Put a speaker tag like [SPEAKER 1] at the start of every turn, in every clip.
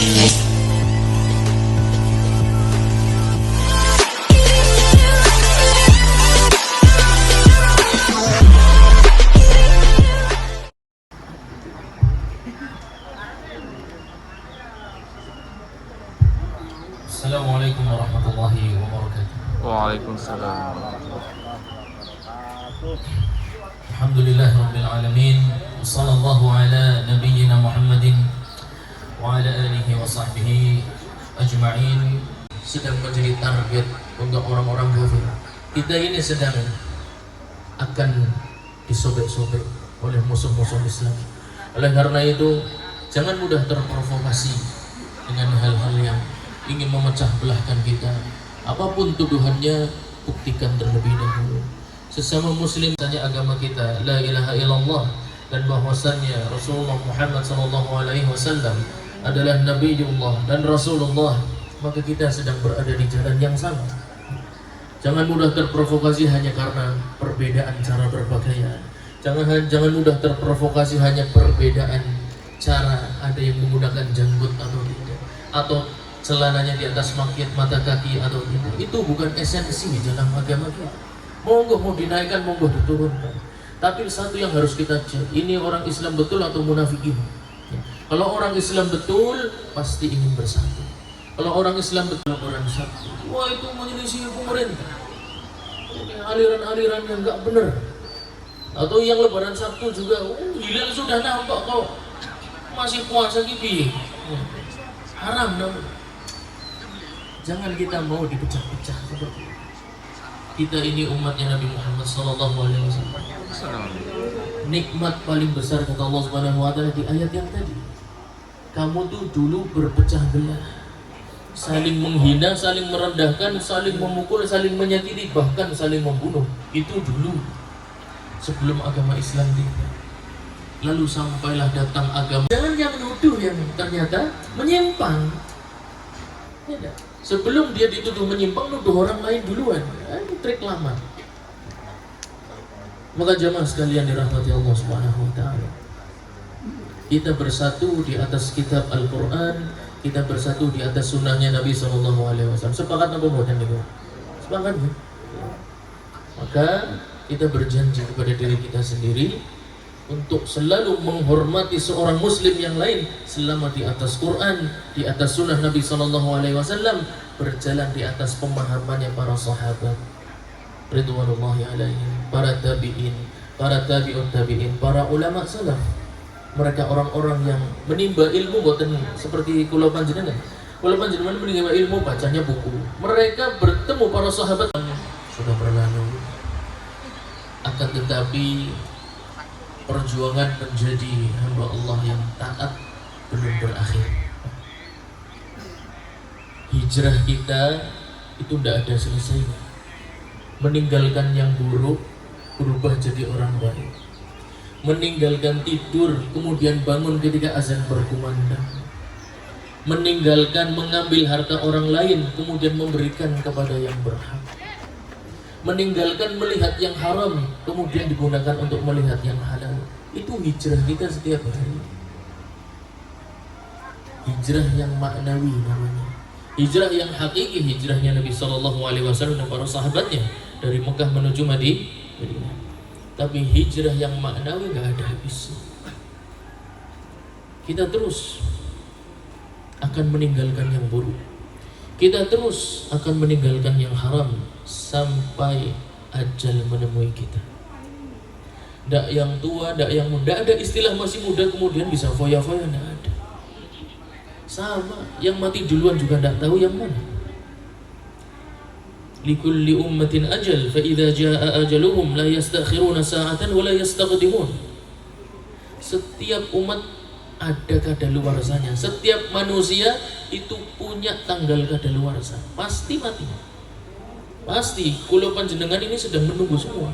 [SPEAKER 1] Assalamualaikum warahmatullahi wabarakatuh.
[SPEAKER 2] Waalaikumsalam.
[SPEAKER 1] Alhamdulillahirabbil alamin. Wassallallahu ala nabiyyina Muhammadin wa ala alihi wa sahbihi ajma'in. Sedang menjadi target untuk orang-orang kafir. Kita ini sedang akan disobek-sobek oleh musuh-musuh Islam. Oleh karena itu, jangan mudah terprovokasi dengan hal-hal yang ingin memecah belahkan kita. Apapun tuduhannya, buktikan terlebih dahulu. Sesama muslim tanya agama kita, la ilaha illallah, dan bahwasannya Rasulullah Muhammad SAW adalah Nabiullah dan Rasulullah, maka kita sedang berada di jalan yang sama. Jangan mudah terprovokasi hanya karena perbedaan cara berpakaian. Jangan mudah terprovokasi hanya perbedaan cara, ada yang menggunakan janggut atau tidak, atau celananya di atas mata kaki atau tidak. Itu bukan esensi dalam agama kita. Monggo mau dinaikkan, monggo diturunkan. Tapi satu yang harus kita cek, ini orang Islam betul atau munafikin. Kalau orang Islam betul, pasti ingin bersatu. Kalau orang Islam betul, orang satu. Wah, itu menyelisih pemerintah. Ini aliran-aliran yang nggak benar. Atau yang lebaran Sabtu juga, hilal sudah nampak kok masih puasa gitu. Haram namanya. Jangan kita mau dipecah-pecah seperti itu. Kita ini umatnya Nabi Muhammad SAW. Nikmat paling besar kata Allah Subhanahu wa Ta'ala di ayat yang tadi. Kamu tuh dulu berpecah belah, saling menghina, saling merendahkan, saling memukul, saling menyakiti, bahkan saling membunuh. Itu dulu sebelum agama Islam tiba. Lalu sampailah datang agama. Jangan yang nuduh yang ternyata menyimpang. Ya, sebelum dia dituduh menyimpang, nuduh orang lain duluan. Ini trik lama. Maka jamaah sekalian dirahmati Allah Subhanahu wa Ta'ala, kita bersatu di atas kitab Al-Quran, kita bersatu di atas sunnahnya Nabi SAW. Sepakat apa bukan itu? Sepakat ya? Maka kita berjanji kepada diri kita sendiri untuk selalu menghormati seorang muslim yang lain selama di atas Quran, di atas sunnah Nabi SAW, berjalan di atas pemahamannya para sahabat ridwanullahi alaihim, para tabi'in, para tabi'ut tabi'in, para ulama salaf. Mereka orang-orang yang menimba ilmu boten seperti kula panjenengan. Kula panjenengan menimba ilmu bacanya buku. Mereka bertemu para sahabat sudah berlalu. Akan tetapi perjuangan menjadi hamba Allah yang taat belum berakhir. Hijrah kita itu tidak ada selesainya. Meninggalkan yang buruk, berubah jadi orang baik. Meninggalkan tidur, kemudian bangun ketika azan berkumandang. Meninggalkan mengambil harta orang lain, kemudian memberikan kepada yang berhak. Meninggalkan melihat yang haram, kemudian digunakan untuk melihat yang halal. Itu hijrah kita setiap hari. Hijrah yang maknawi namanya. Hijrah yang hakiki, hijrahnya Nabi SAW dan para sahabatnya dari Mekah menuju Madinah. Tapi hijrah yang maknawi nggak ada habisnya. Kita terus akan meninggalkan yang buruk. Kita terus akan meninggalkan yang haram sampai ajal menemui kita. Dak yang tua, dak yang muda, ada istilah masih muda kemudian bisa foya-foya, nggak ada. Sama, yang mati duluan juga nggak tahu yang mana. Likulli ummatin ajal, fa idza jaa ajaluhum la yastakhiruna sa'atan wa la yastaqdimun. Setiap umat ada kadaluarsanya. Setiap manusia itu punya tanggal kadaluarsa. Pasti mati. Pasti. Kula panjenengan ini sedang menunggu semua.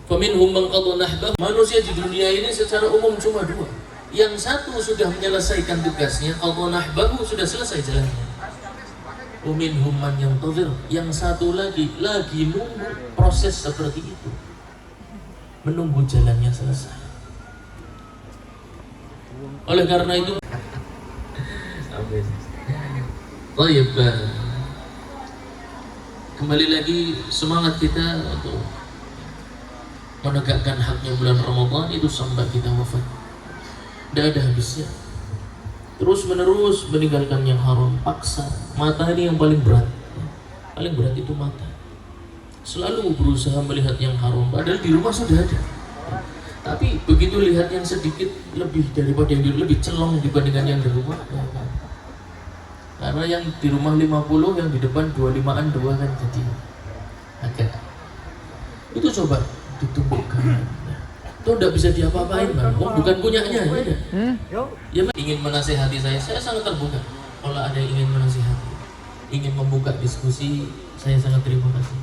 [SPEAKER 1] Faminhum man qada nahbah. Manusia di dunia ini secara umum cuma dua. Yang satu sudah menyelesaikan tugasnya, qada nahbahu, sudah selesai jalannya. Minhum man yantazir, yang satu lagi nunggu proses seperti itu, menunggu jalannya selesai. Oleh karena itu, Baik, kembali lagi semangat kita untuk menegakkan haknya bulan Ramadan itu sampai kita wafat. Tidak ada habisnya. Terus menerus meninggalkan yang haram, paksa. Mata ini yang paling berat. Paling berat itu mata. Selalu berusaha melihat yang haram, padahal di rumah sudah ada. Tapi begitu lihat yang sedikit lebih daripada yang lebih celong dibandingkan yang di rumah. Karena yang di rumah 50, yang di depan 25-an 2 kan jadi agak. Itu coba ditumbuhkan. Itu tidak bisa diapa-apain, Bang. Oh, bukan punyanya, ya. Ya, ingin menasihati saya sangat terbuka. Kalau ada yang ingin menasihati, ingin membuka diskusi, saya sangat terima kasih.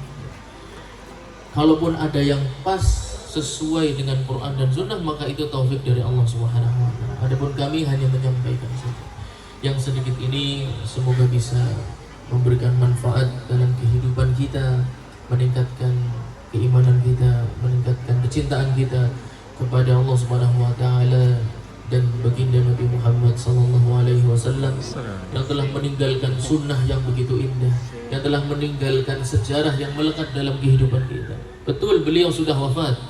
[SPEAKER 1] Kalaupun ada yang pas sesuai dengan Quran dan Sunnah, maka itu taufik dari Allah Subhanahu wa Ta'ala. Adapun kami hanya menyampaikan saja. Yang sedikit ini semoga bisa memberikan manfaat dalam kehidupan kita, meningkatkan keimanan kita, meningkatkan kecintaan kita kepada Allah Subhanahu wa Ta'ala dan baginda Nabi Muhammad sallallahu alaihi wasallam yang telah meninggalkan sunnah yang begitu indah, yang telah meninggalkan sejarah yang melekat dalam kehidupan kita. Betul beliau sudah wafat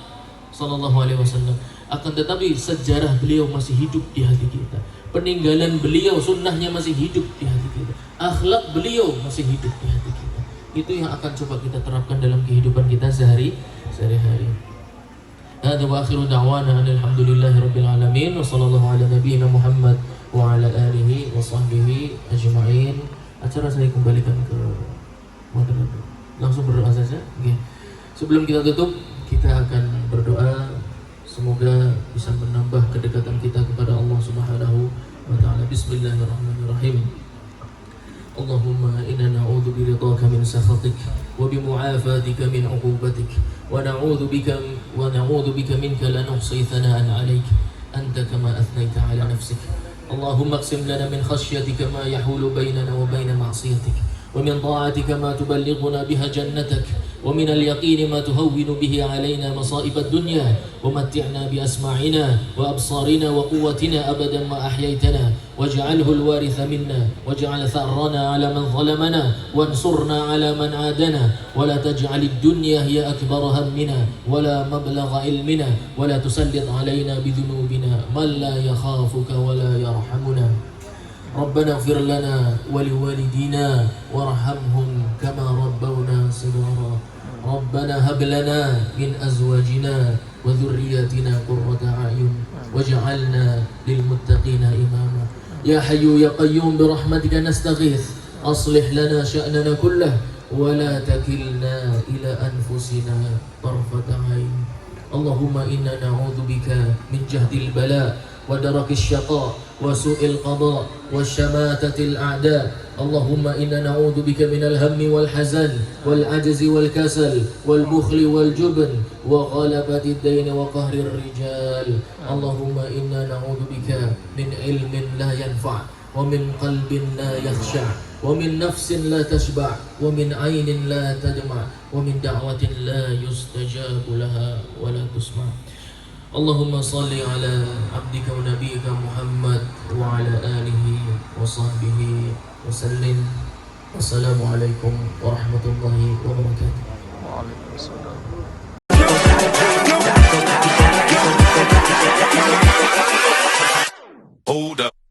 [SPEAKER 1] sallallahu alaihi wasallam, akan tetapi sejarah beliau masih hidup di hati kita. Peninggalan beliau, sunnahnya masih hidup di hati kita. Akhlak beliau masih hidup di hati kita. Itu yang akan coba kita terapkan dalam kehidupan kita sehari-hari. Hadza wa akhiru da'wana alhamdulillahi rabbil alamin wa sallallahu ala nabiyyina Muhammad wa ala alihi wa sahbihi ajma'in. Acara saya kembalikan ke moderator. Langsung berdoa saja. Okay. Sebelum kita tutup, kita akan berdoa semoga bisa menambah kedekatan kita kepada Allah Subhanahu wa Ta'ala. Bismillahirrahmanirrahim. Allahumma inna na'udzu biridhaka min sakhatik wa bimu'afatika min 'uqubatik wa na'udzu bika minka la nuhsi thana'an 'alaik anta kama athnayta 'ala nafsik. Allahumma aqsim lana min khashyatika ma yahulu bainana wa bain ma'siyatik wa min ta'atika ma tuballighuna biha jannatak ومن اليقين ما تهون به علينا مصائب الدنيا ومتعنا بأسماعنا وأبصارنا وقوتنا أبدا ما أحييتنا واجعله الوارث منا واجعل ثأرنا على من ظلمنا وانصرنا على من عادنا ولا تجعل الدنيا هي أكبر همنا ولا مبلغ علمنا ولا تسلط علينا بذنوبنا من لا يخافك ولا يرحمنا ربنا اغفر لنا ولوالدينا وارحمهم كما ربونا صغارا ربنا هب لنا من أزواجنا وذرياتنا قرة أعين واجعلنا للمتقين إماما يا حي يا قيوم برحمتك نستغيث أصلح لنا شأننا كله ولا تكلنا إلى أنفسنا طرفة عين اللهم إنا نعوذ بك من جهد البلاء ودرك الشقاء وسوء القضاء والشماتة الأعداء اللهم إنا نعوذ بك من الهم والحزن والعجز والكسل والبخل والجبن وغلبة الدين وقهر الرجال اللهم إنا نعوذ بك من علم لا ينفع ومن قلب لا يخشع ومن نفس لا تشبع ومن عين لا تدمع ومن دعوة لا يستجاب لها ولا تسمع اللهم صل على عبدك ونبيك محمد وعلى آله وصحبه وسلم والسلام عليكم ورحمة الله وبركاته. وعليكم السلام. Hold up.